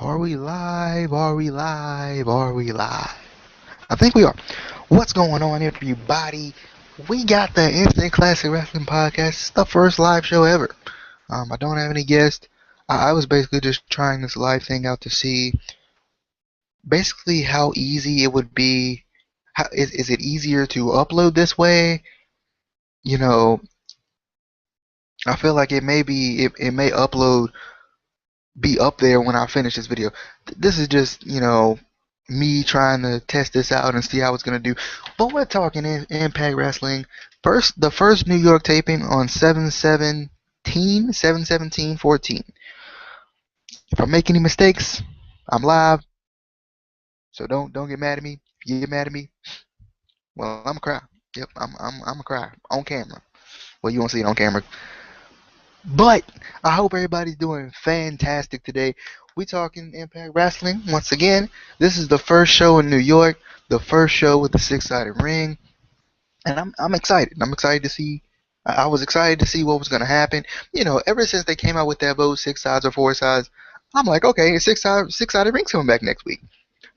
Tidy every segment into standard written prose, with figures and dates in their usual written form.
Are we live? Are we live? Are we live? I think we are. What's going on, everybody? We got the Instant Classic Wrestling Podcast. It's the first live show ever. I don't have any guests. I was basically just trying this live thing out to see basically how easy it would be. Is it easier to upload this way? You know, I feel like it may upload be up there when I finish this video. This is just, me trying to test this out and see how it's gonna do. But we're talking Impact Wrestling. The first New York taping on 7/17/14. If I make any mistakes, I'm live, so don't get mad at me. If you get mad at me, well, I'm a cry. Yep, I'm a cry on camera. Well, you won't see it on camera. But I hope everybody's doing fantastic today. We talking Impact Wrestling once again. This is the first show in New York, the first show with the six-sided ring, and I'm excited. I'm excited to see. I was excited to see what was going to happen. Ever since they came out with that vote, six sides or four sides, I'm like, okay, six-sided ring's coming back next week.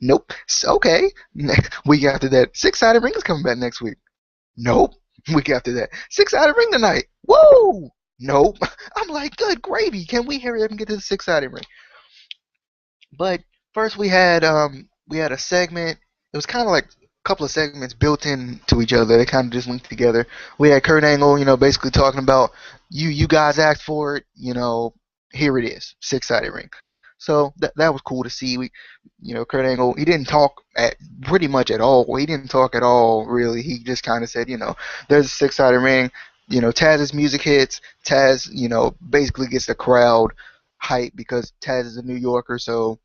Nope. Okay. Week after that, six-sided ring is coming back next week. Nope. Week after that, six-sided ring tonight. Woo! Nope. I'm like, good gravy. Can we hurry up and get to the six-sided ring? But first we had a segment. It was kind of like a couple of segments built into each other. They kind of just linked together. We had Kurt Angle, basically talking about you guys asked for it. Here it is, six-sided ring. So that was cool to see. Kurt Angle, he didn't talk pretty much at all. He didn't talk at all, really. He just kind of said, there's a six-sided ring. Taz's music hits. Taz, basically gets the crowd hype because Taz is a New Yorker. So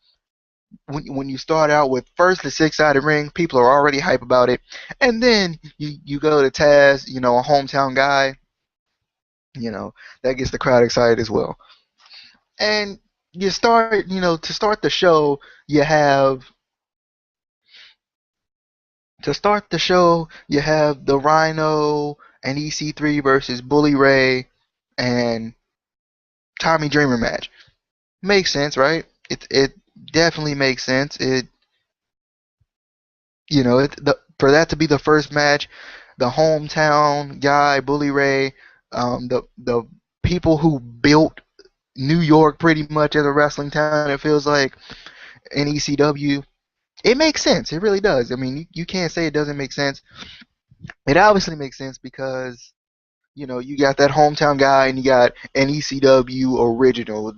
when you start out with first the six-sided ring, people are already hype about it. And then you go to Taz, a hometown guy, that gets the crowd excited as well. And you start, to start the show, you have the Rhino and EC3 versus Bully Ray and Tommy Dreamer match. Makes sense, right? It definitely makes sense. For that to be the first match, the hometown guy Bully Ray, the people who built New York pretty much as a wrestling town, it feels like, in ECW, it makes sense. It really does. I mean, you can't say it doesn't make sense. It obviously makes sense because you got that hometown guy and you got an ECW original,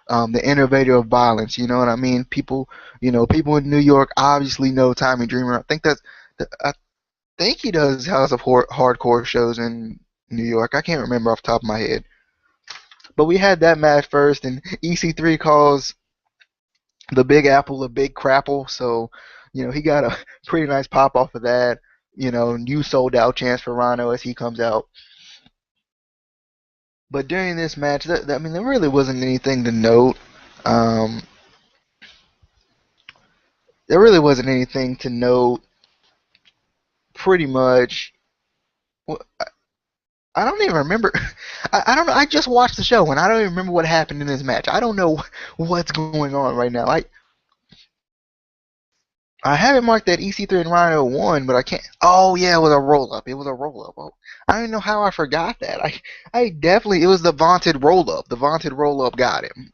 the innovator of violence. You know what I mean? People in New York obviously know Tommy Dreamer. I think he does House of Hardcore shows in New York. I can't remember off the top of my head. But we had that match first, and EC3 calls the Big Apple a Big Crapple, so he got a pretty nice pop off of that. New sold out chance for Rhino as he comes out. But during this match, there really wasn't anything to note. Um, there really wasn't anything to note. Pretty much, well, I don't even remember. I don't know. I just watched the show and I don't even remember what happened in this match. I don't know what's going on right now. I haven't marked that EC3 and Rhino won, but I can't. Oh yeah, it was a roll up. It was a roll up. Oh, I don't even know how I forgot that. I definitely, it was the vaunted roll up. The vaunted roll up got him.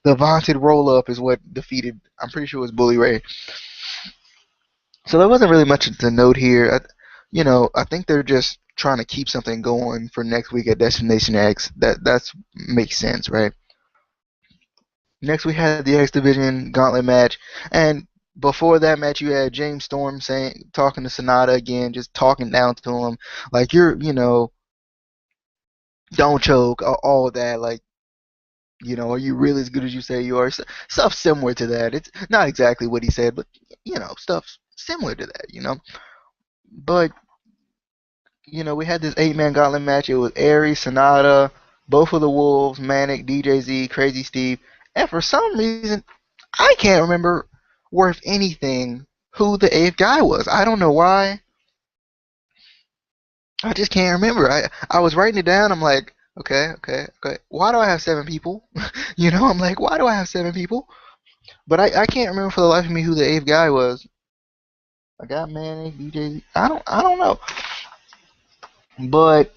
The vaunted roll up is what defeated. I'm pretty sure it was Bully Ray. So there wasn't really much to note here. I think they're just trying to keep something going for next week at Destination X. That's makes sense, right? Next, we had the X Division Gauntlet match, and before that match, you had James Storm talking to Sonata again, just talking down to him, like don't choke, all of that, like, are you really as good as you say you are? Stuff similar to that. It's not exactly what he said, but stuff similar to that. But we had this eight-man gauntlet match. It was Aries, Sonata, both of the Wolves, Manic, DJZ, Crazy Steve, and for some reason, I can't remember worth anything who the eighth guy was. I don't know why. I just can't remember. I was writing it down. I'm like, okay. Why do I have seven people? I'm like, why do I have seven people? But I can't remember for the life of me who the eighth guy was. I got Manic, DJ. I don't know. But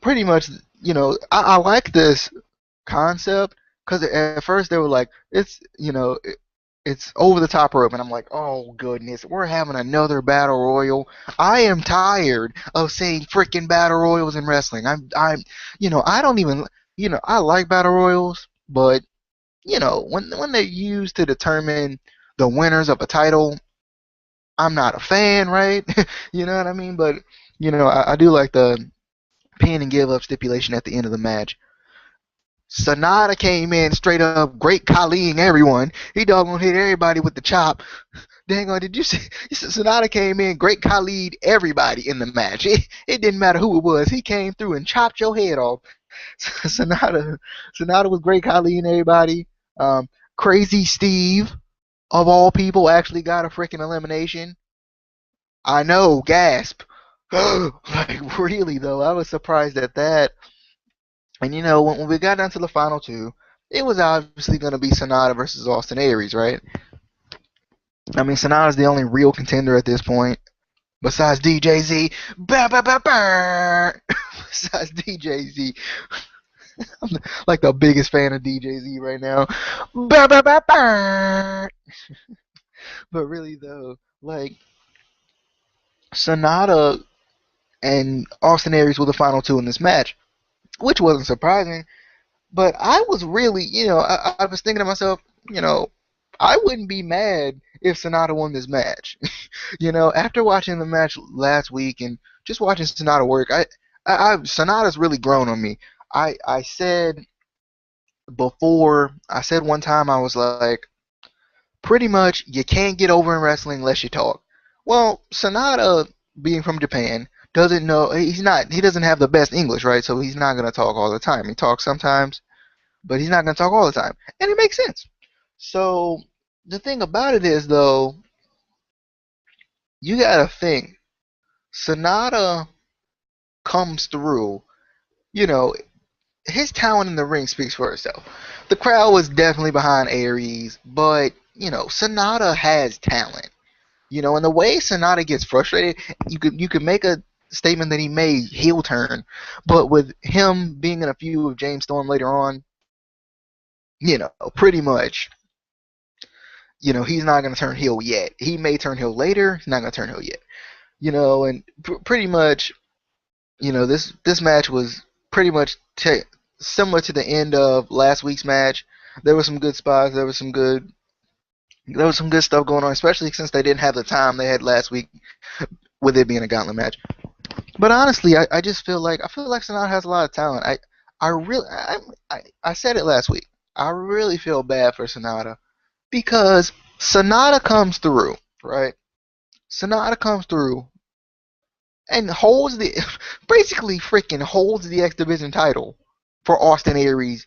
pretty much, I like this concept because at first they were like, it's over the top rope, and I'm like, oh goodness, we're having another battle royal. I am tired of seeing freaking battle royals in wrestling. I don't even, I like battle royals, but when they're used to determine the winners of a title, I'm not a fan, right? You know what I mean? But I do like the pin and give up stipulation at the end of the match. Sonata came in straight up great Kaliing everyone. He doggone hit everybody with the chop. Dang on, did you see? Sonata came in great Khalid everybody in the match. It didn't matter who it was. He came through and chopped your head off. Sonata, Sonata was great Khalid and everybody. Crazy Steve of all people actually got a freaking elimination. I know, gasp. Like really though, I was surprised at that. And when we got down to the final two, it was obviously going to be Sonata versus Austin Aries, right? I mean, Sonata's the only real contender at this point, besides DJZ. Besides DJZ, I'm like the biggest fan of DJZ right now. But really though, like Sonata and Austin Aries were the final two in this match, which wasn't surprising. But I was really, I was thinking to myself, I wouldn't be mad if Sonata won this match. After watching the match last week and just watching Sonata work, Sonata's really grown on me. I said before, I said one time I was like, pretty much you can't get over in wrestling unless you talk. Well, Sonata, being from Japan, doesn't know he doesn't have the best English, right? So he's not gonna talk all the time. He talks sometimes, but he's not gonna talk all the time, and it makes sense. So the thing about it is, though, you gotta think Sonata comes through. You know, his talent in the ring speaks for itself. The crowd was definitely behind Aries, but Sonata has talent. And the way Sonata gets frustrated, you could make a statement that he may heel turn, but with him being in a feud with James Storm later on, pretty much, he's not going to turn heel yet. He may turn heel later. He's not going to turn heel yet. And pretty much, this match was pretty much similar to the end of last week's match. There were some good spots. There was some good stuff going on, especially since they didn't have the time they had last week with it being a gauntlet match. But honestly, I just feel like Sonata has a lot of talent. I said it last week. I really feel bad for Sonata because Sonata comes through, right? Sonata comes through and basically freaking holds the X Division title for Austin Aries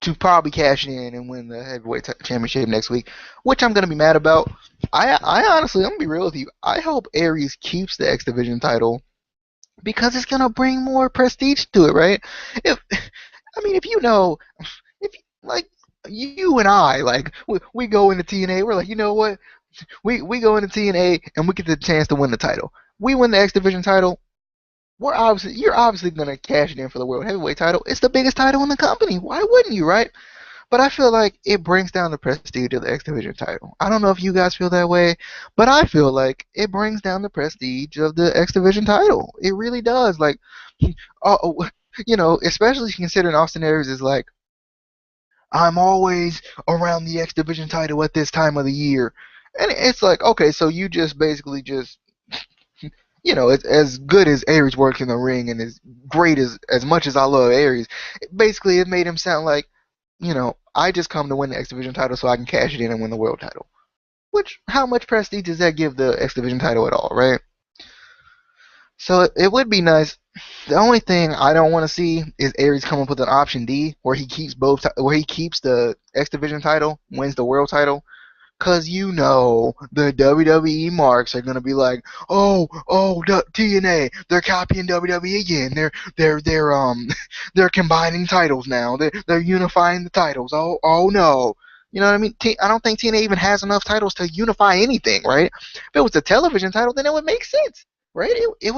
to probably cash in and win the heavyweight championship next week, which I'm gonna be mad about. I honestly, I'm gonna be real with you. I hope Aries keeps the X Division title because it's gonna bring more prestige to it, right? If if like you and I, like we go into TNA, we're like, you know what? We go into TNA and we get the chance to win the title. We win the X Division title. You're obviously gonna cash it in for the World Heavyweight title. It's the biggest title in the company. Why wouldn't you, right? But I feel like it brings down the prestige of the X Division title. I don't know if you guys feel that way, but I feel like it brings down the prestige of the X Division title. It really does. Like, oh, especially considering Austin Aries is like, I'm always around the X Division title at this time of the year. And it's like, okay, so you just basically just, it's as good as Aries works in the ring and as great as much as I love Aries, basically it made him sound like, I just come to win the X Division title so I can cash it in and win the world title. Which, how much prestige does that give the X Division title at all, right? So it would be nice. The only thing I don't want to see is Aries come up with an option D where he keeps where he keeps the X Division title, wins the world title, cause the WWE marks are gonna be like, TNA, they're copying WWE again. They're they're combining titles now. They're unifying the titles. Oh no, You know what I mean? I don't think TNA even has enough titles to unify anything, right? If it was a television title, then it would make sense, right? It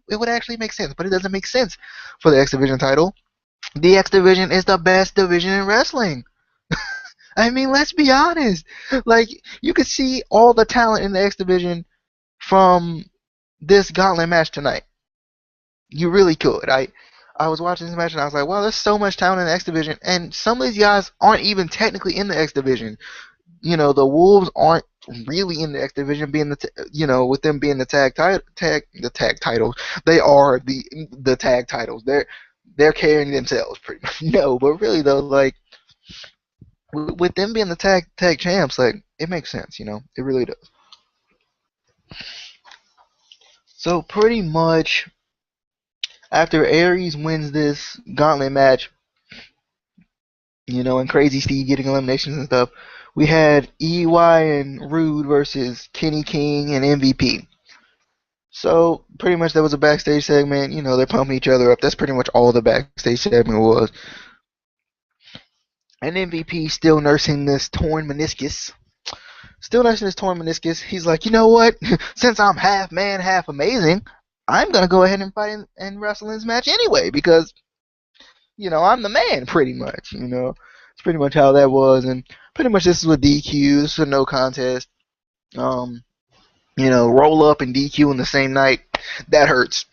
would actually make sense, but it doesn't make sense for the X Division title. The X Division is the best division in wrestling. I mean, let's be honest. Like, you could see all the talent in the X Division from this gauntlet match tonight. You really could. I was watching this match and I was like, wow, there's so much talent in the X Division, and some of these guys aren't even technically in the X Division. You know, the Wolves aren't really in the X Division, being with them being the tag titles. They are the tag titles. They're carrying themselves pretty much. No, but really though, like with them being the tag champs, like it makes sense. It really does. So pretty much after Aries wins this gauntlet match, and Crazy Steve getting eliminations and stuff, we had EY and Rude versus Kenny King and MVP. So pretty much that was a backstage segment. They're pumping each other up. That's pretty much all the backstage segment was. And MVP still nursing this torn meniscus. He's like, you know what? Since I'm half man, half amazing, I'm gonna go ahead and fight and wrestle in this match anyway because I'm the man, pretty much. It's pretty much how that was, and pretty much this is with DQ. This is a no contest. Roll up and DQ in the same night. That hurts.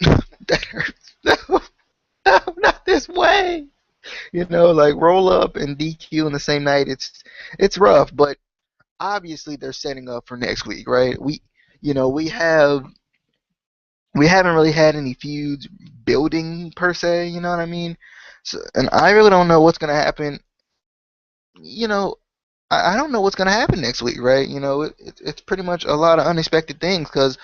That hurts. No, no, not this way. Like roll up and DQ in the same night. It's rough, but obviously they're setting up for next week, right? We haven't really had any feuds building per se. You know what I mean? So, and I really don't know what's gonna happen. I don't know what's gonna happen next week, right? It's pretty much a lot of unexpected things because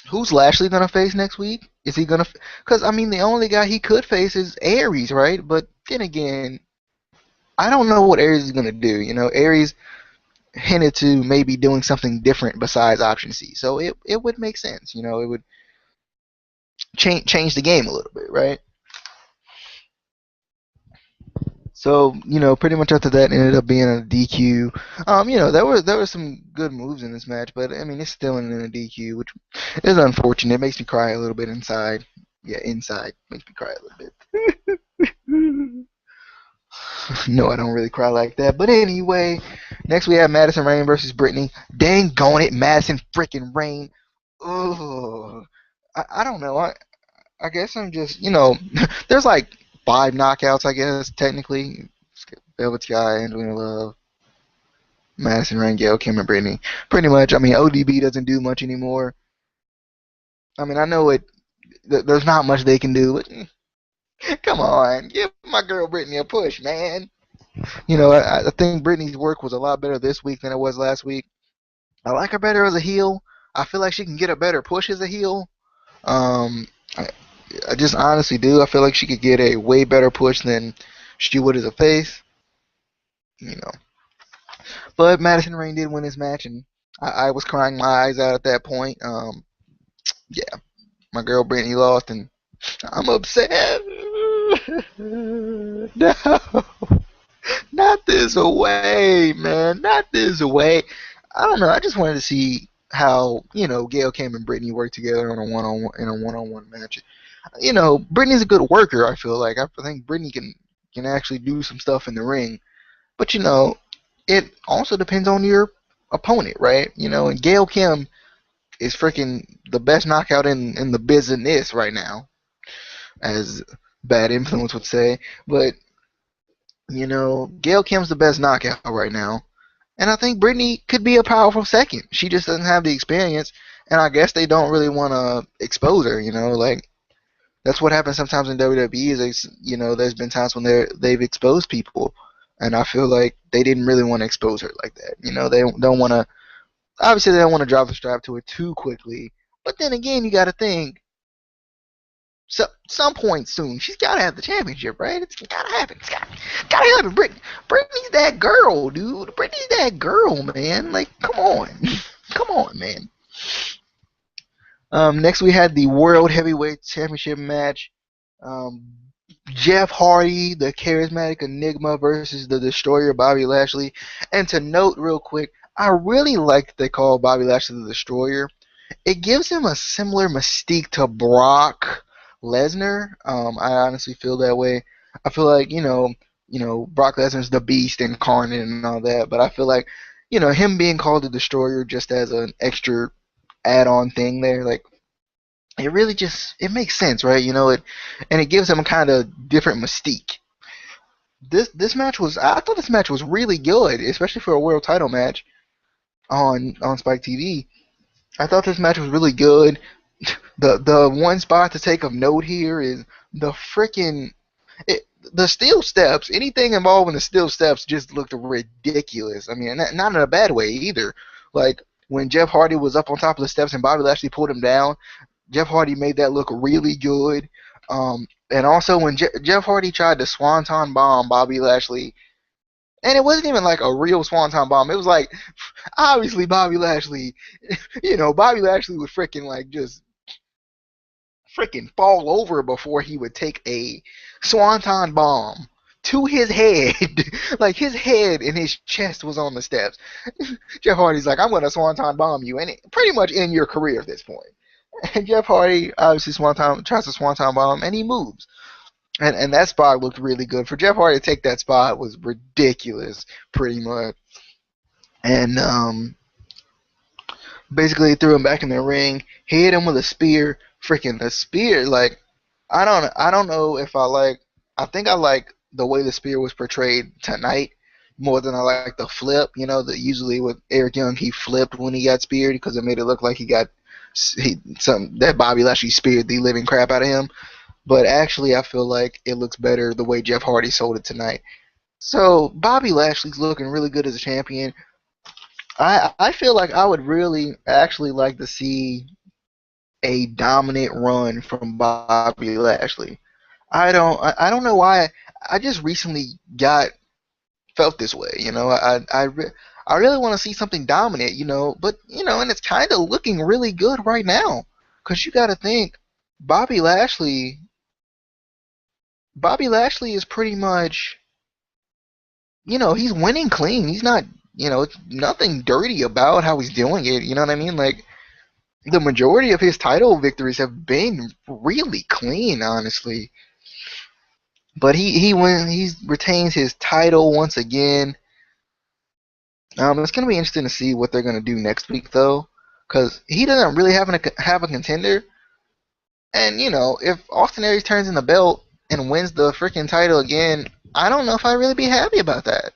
who's Lashley gonna face next week? Is he gonna? Because I mean, the only guy he could face is Aries, right? But then again, I don't know what Aries is gonna do. Aries hinted to maybe doing something different besides option C, so it would make sense. It would change the game a little bit, right? So pretty much after that ended up being a DQ. There were some good moves in this match, but I mean it's still in a DQ, which is unfortunate. It makes me cry a little bit inside. Yeah, inside makes me cry a little bit. No, I don't really cry like that. But anyway, next we have Madison Rain versus Brittany. Dang gone it, Madison freaking Rain. Ugh. I don't know. I guess I'm just there's like 5 knockouts, I guess, technically. Velvet Sky, Angelina Love, Madison Rain, Gail, Kim, and Brittany. Pretty much. I mean, ODB doesn't do much anymore. I mean, I know there's not much they can do, but come on. Give my girl Brittany a push, man. I think Brittany's work was a lot better this week than it was last week. I like her better as a heel. I feel like she can get a better push as a heel. Um, I, I just honestly do. I feel like she could get a way better push than she would as a face. You know. But Madison Rain did win this match, and I was crying my eyes out at that point. Yeah, my girl Brittany lost, and I'm upset. No, not this way, man. Not this way. I don't know. I just wanted to see how Gail Kim and Brittany work together on a one-on-one match. Brittany's a good worker. I feel like I think Brittany can actually do some stuff in the ring, but it also depends on your opponent, right? And Gail Kim is freaking the best knockout in the business right now, as Bad Influence would say. But Gail Kim's the best knockout right now, and I think Brittany could be a powerful second. She just doesn't have the experience, and I guess they don't really want to expose her. Like that's what happens sometimes in WWE. There's been times when they've exposed people, and I feel like they didn't really want to expose her like that. They don't want to. Obviously, they don't want to drop the strap to her too quickly. But then again, you got to think. So some point soon, she's got to have the championship, right? It's got to happen. It's got to happen. Brittany's that girl, dude. Brittany's that girl, man. Like, come on, come on, man. Next we had the World Heavyweight Championship match. Jeff Hardy, the charismatic enigma, versus the destroyer Bobby Lashley. And to note real quick, I really like that they call Bobby Lashley the destroyer. It gives him a similar mystique to Brock Lesnar. I honestly feel that way. I feel like Brock Lesnar's the Beast incarnate and all that, but I feel like him being called the Destroyer just as an extra add-on thing there, like it really just it makes sense, right? And it gives him a kind of different mystique. This match was I thought this match was really good, especially for a world title match on Spike TV. I thought this match was really good. The one spot to take of note here is the freaking the steel steps. Anything involving the steel steps just looked ridiculous. I mean, not in a bad way either. Like when Jeff Hardy was up on top of the steps and Bobby Lashley pulled him down, Jeff Hardy made that look really good. And also when Jeff Hardy tried to swanton bomb Bobby Lashley, and it wasn't even like a real swanton bomb. It was like obviously Bobby Lashley, Bobby Lashley would freaking like just freaking fall over before he would take a swanton bomb to his head. Like his head and his chest was on the steps. Jeff Hardy's like, I'm going to swanton bomb you, and pretty much end your career at this point. And Jeff Hardy obviously tries to swanton bomb, and he moves. And that spot looked really good. For Jeff Hardy to take that spot was ridiculous, pretty much. And basically threw him back in the ring, hit him with a spear. Freaking the spear, like I don't know if I like. I think I like the way the spear was portrayed tonight more than I like the flip. That usually with Eric Young he flipped when he got speared because it made it look like that Bobby Lashley speared the living crap out of him. But actually, I feel like it looks better the way Jeff Hardy sold it tonight. So Bobby Lashley's looking really good as a champion. I feel like I would really actually like to see a dominant run from Bobby Lashley. I don't know why. I just recently felt this way. I really want to see something dominant. But and it's kind of looking really good right now. Cause you got to think, Bobby Lashley. Bobby Lashley is pretty much, he's winning clean. He's not, it's nothing dirty about how he's doing it. You know what I mean? Like the majority of his title victories have been really clean, honestly. But he retains his title once again. It's gonna be interesting to see what they're gonna do next week, though, because he doesn't really have a contender. And if Austin Aries turns in the belt and wins the freaking title again, I don't know if I'd really be happy about that.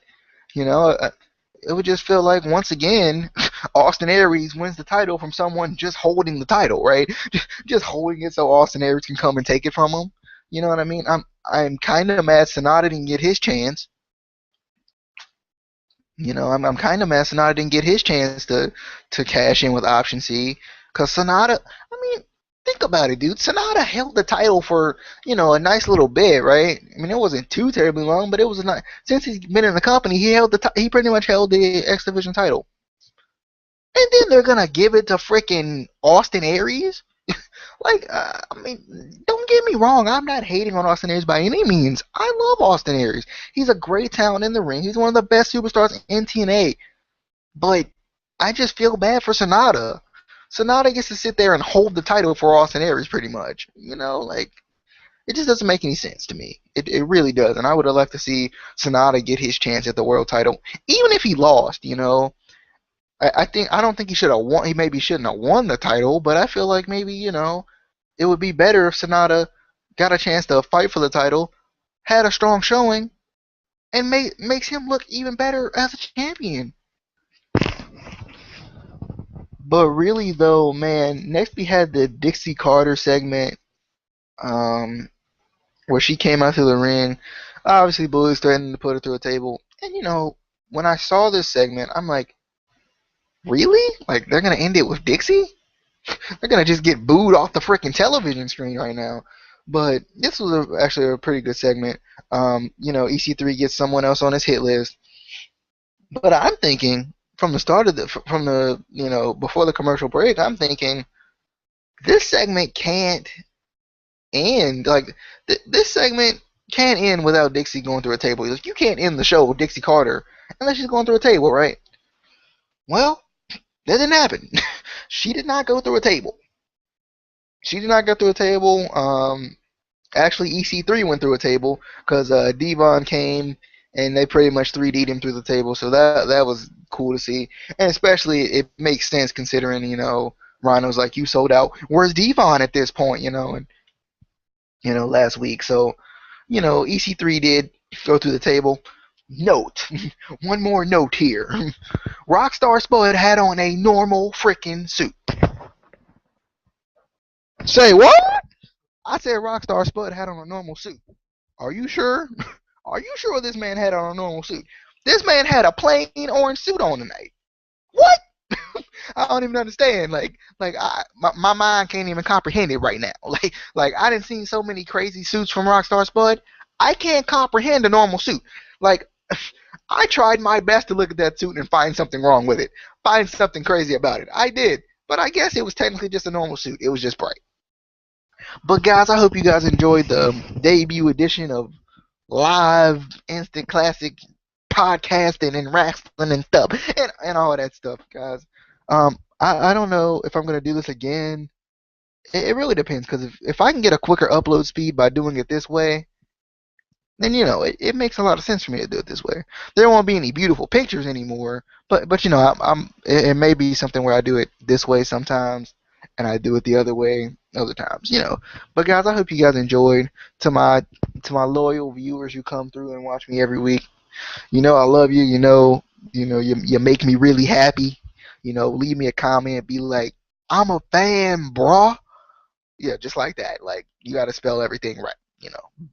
It would just feel like once again Austin Aries wins the title from someone just holding the title, right? Just holding it so Austin Aries can come and take it from him. You know what I mean? I'm kind of mad Sonata didn't get his chance. I'm kind of mad Sonata didn't get his chance to cash in with Option C, because Sonata. I mean, think about it, dude. Sonata held the title for a nice little bit, right? I mean, it wasn't too terribly long, but it was a nice. Since he's been in the company, he pretty much held the X Division title. And then they're gonna give it to freaking Austin Aries. Like, I mean, don't get me wrong. I'm not hating on Austin Aries by any means. I love Austin Aries. He's a great talent in the ring. He's one of the best superstars in TNA. But I just feel bad for Sonata. Sonata gets to sit there and hold the title for Austin Aries pretty much. Like, it just doesn't make any sense to me. It really does. And I would have liked to see Sonata get his chance at the world title. Even if he lost, I don't think he should have won. He maybe shouldn't have won the title, but I feel like maybe it would be better if Sonata got a chance to fight for the title, had a strong showing, and makes him look even better as a champion. But really though, man, next we had the Dixie Carter segment, where she came out to the ring. Obviously, Bully's threatening to put her through a table, and when I saw this segment, I'm like, really? Like, they're gonna end it with Dixie? They're gonna just get booed off the freaking television screen right now. But this was actually a pretty good segment. EC3 gets someone else on his hit list. But I'm thinking from the start of before the commercial break, I'm thinking this segment can't end. Like this segment can't end without Dixie going through a table. He's like, you can't end the show with Dixie Carter unless she's going through a table, right? Well, that didn't happen. She did not go through a table. She did not go through a table. Actually, EC3 went through a table because Devon came and they pretty much 3D'd him through the table. So that was cool to see, and especially it makes sense considering Rhino's like, you sold out. Where's Devon at this point? And last week. So EC3 did go through the table. Note, one more note here. Rockstar Spud had on a normal freaking suit. Say what? I said Rockstar Spud had on a normal suit. Are you sure? Are you sure this man had on a normal suit? This man had a plain orange suit on tonight. What? I don't even understand. My mind can't even comprehend it right now. I didn't see so many crazy suits from Rockstar Spud. I can't comprehend a normal suit. Like, I tried my best to look at that suit and find something wrong with it, find something crazy about it. I did, but I guess it was technically just a normal suit. It was just bright. But guys, I hope you guys enjoyed the debut edition of live instant classic podcasting and wrestling and stuff and all that stuff, guys. I don't know if I'm gonna do this again. It really depends because if I can get a quicker upload speed by doing it this way, then it makes a lot of sense for me to do it this way. There won't be any beautiful pictures anymore, but it may be something where I do it this way sometimes and I do it the other way other times. But guys, I hope you guys enjoyed. To my loyal viewers who come through and watch me every week, I love you. You make me really happy. Leave me a comment, be like, I'm a fan, brah. Yeah, just like that. Like, you got to spell everything right.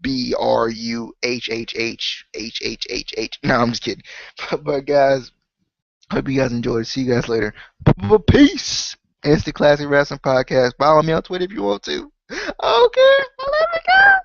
BRUHHHHHHH. No, I'm just kidding. But guys, hope you guys enjoyed. See you guys later. Peace. It's the Classic Wrestling Podcast. Follow me on Twitter if you want to. Okay, I love you guys.